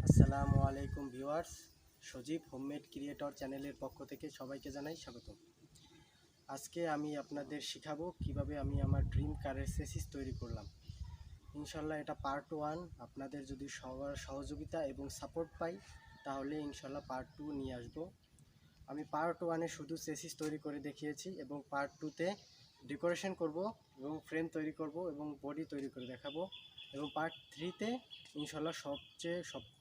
আসসালামু আলাইকুম ভিউয়ার্স, সজীব homemade creator চ্যানেলের পক্ষ থেকে সবাইকে জানাই স্বাগত। আজকে আমি আপনাদের শেখাবো কিভাবে আমি আমার ড্রিম কারের চেসিস তৈরি করলাম। ইনশাল্লাহ এটা পার্ট 1। আপনাদের যদি সবার সহযোগিতা এবং সাপোর্ট পাই তাহলে ইনশাল্লাহ পার্ট 2 নিয়ে আসব। আমি পার্ট 1-এ শুধু চেসিস তৈরি করে দেখিয়েছি এবং পার্ট 2-তে ডেকোরেশন করব এবং ফ্রেম তৈরি করব এবং বডি তৈরি করে দেখাবো, এবং পার্ট 3-তে ইনশাল্লাহ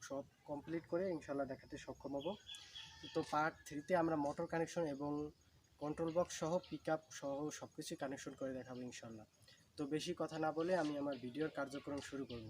সব কমপ্লিট করে ইনশাল্লাহ দেখাতে সক্ষম হব। তো পার্ট 3-তে আমরা মোটর কানেকশন এবং কন্ট্রোল বক্স সহ পিকআপ সহ সব কিছু কানেকশন করে দেখাবো ইনশাল্লাহ। তো বেশি কথা না বলে আমি আমার ভিডিওর কার্যক্রম শুরু করব।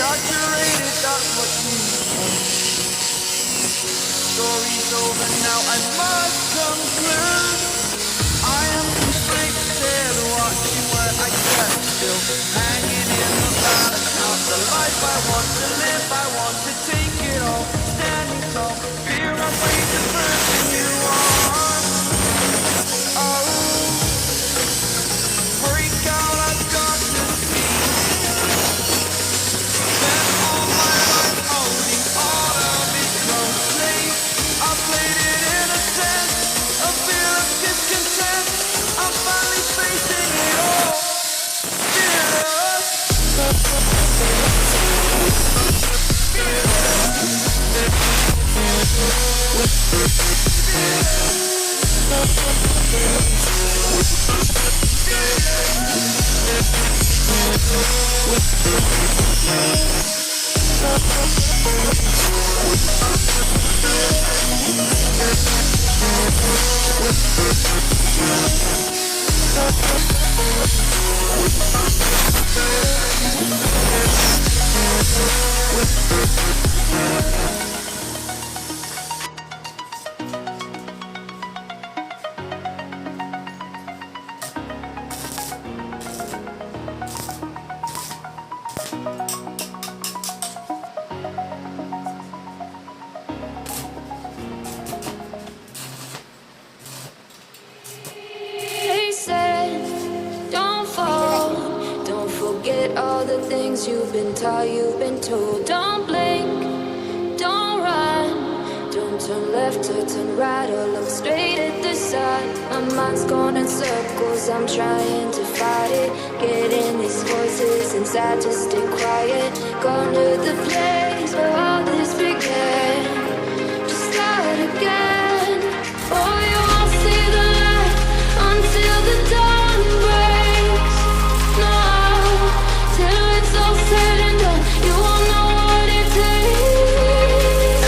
Saturated, that's what you want. Story's over now, I must conclude. I am conflicted, watching where I get still. Hanging in the balance, not the life I want to live. I want to take it all, standing tall. Fear I'm way the person you are. Oh, break out, I've got to see. All the things you've been taught, you've been told. Don't blink, don't run, don't turn left or turn right or look straight at the sun. My mind's going in circles, I'm trying to fight it. Getting these voices inside to stay quiet. Gone to the place where all this began. Just start again. Oh, you won't see the light until the dawn breaks. No, till it's all said and done, you won't know what it takes.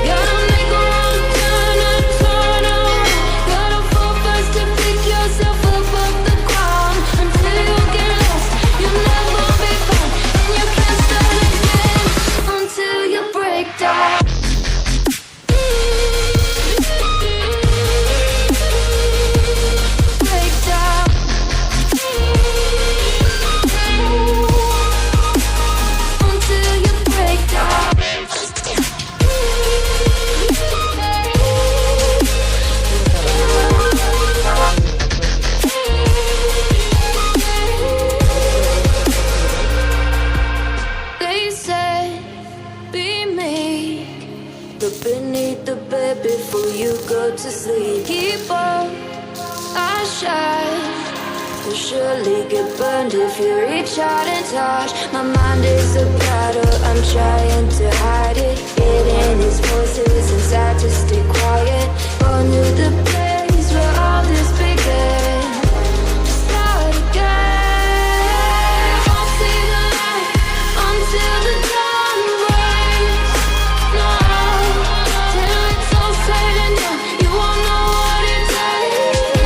Gotta make a wrong turn and turn around. Gotta fall fast to pick yourself up off the ground. Until you get lost, you'll never be found, and you can't start again until beneath the bed before you go to sleep. Keep on, I shine. You'll surely get burned if you reach out and touch. My mind is a battle, I'm trying to hide it. Hidden his voices inside to stay quiet. Born to the place where all this began. Start again. Won't see the light until the dawn breaks. No, till it's all said and done, you won't know what it takes.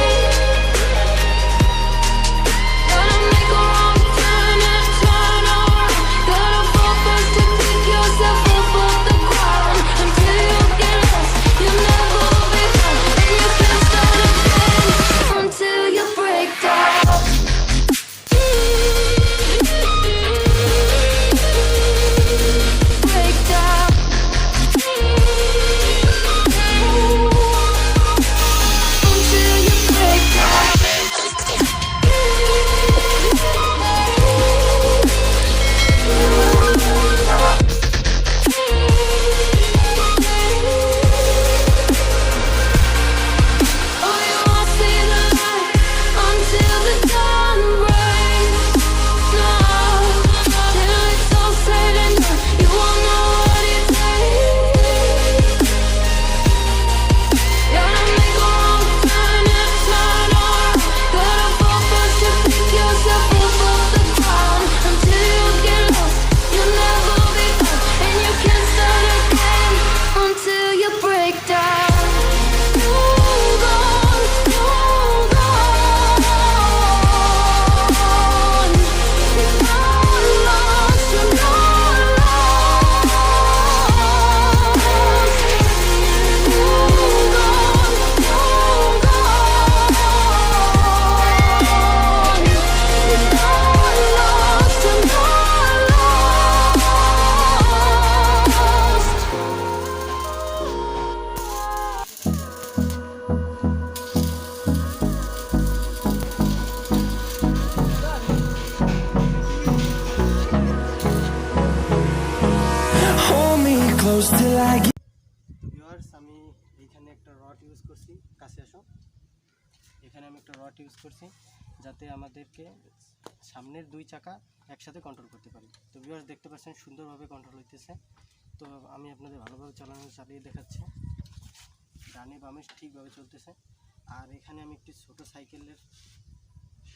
Gotta make a wrong turn and turn around. Gotta fall first to pick yourself up off the ground. Until you get lost, you'll never be found. And you can't start again until you break down. Break down. Until you break down. Oh, you won't see the light until the dawn breaks. No, till it's all said and done, you won't know what it takes. Gotta make a wrong turn and turn around. Gotta fall first to pick yourself up off the ground. Until you get lost, you'll never be found. And you can't start again until you break down. You're gone, you're gone. You're not lost, you're not lost. You're gone, you're gone. You're not lost, you're not lost. Hold me close till I get. তো viewers, আমি এইখানে একটা rod use করছি, কাছে আসো। এখানে আমি একটা রড ইউজ করছি যাতে আমাদেরকে সামনের দুই চাকা একসাথে কন্ট্রোল করতে পারি। তো ভিউয়ার্স, দেখতে পাচ্ছেন সুন্দরভাবে কন্ট্রোল হইতেছে। তো আমি আপনাদের ভালোভাবে চালিয়ে দেখাচ্ছি। ডানে বামে ঠিকভাবে চলতেছে। আর এখানে আমি একটি ছোট সাইকেলের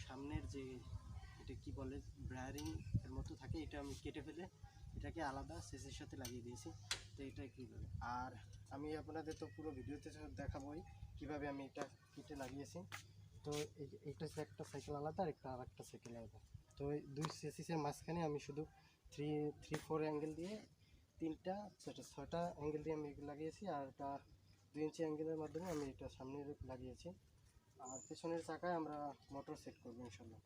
সামনের যে এটা কি বলে ব্রায়ারিং এর মতো থাকে, এটা আমি কেটে ফেলে এটাকে আলাদা সেসের সাথে লাগিয়ে দিয়েছি। তো এটা কীভাবে, আর আমি আপনাদের তো পুরো ভিডিওতে দেখাবোই কীভাবে আমি এটা কেটে লাগিয়েছি। তো এইটা হচ্ছে একটা সাইকেল আলাদা আর একটা সাইকেল আলাদা। তো এই দুই সেসিসের মাঝখানে আমি শুধু 3-4 অ্যাঙ্গেল দিয়ে 6টা অ্যাঙ্গেল দিয়ে আমি লাগিয়েছি। আর এটা 2 ইঞ্চি অ্যাঙ্গেলের মাধ্যমে আমি এটা সামনে লাগিয়েছি। আর পেছনের চাকায় আমরা মোটর সেট করবো ইনশাল্লাহ।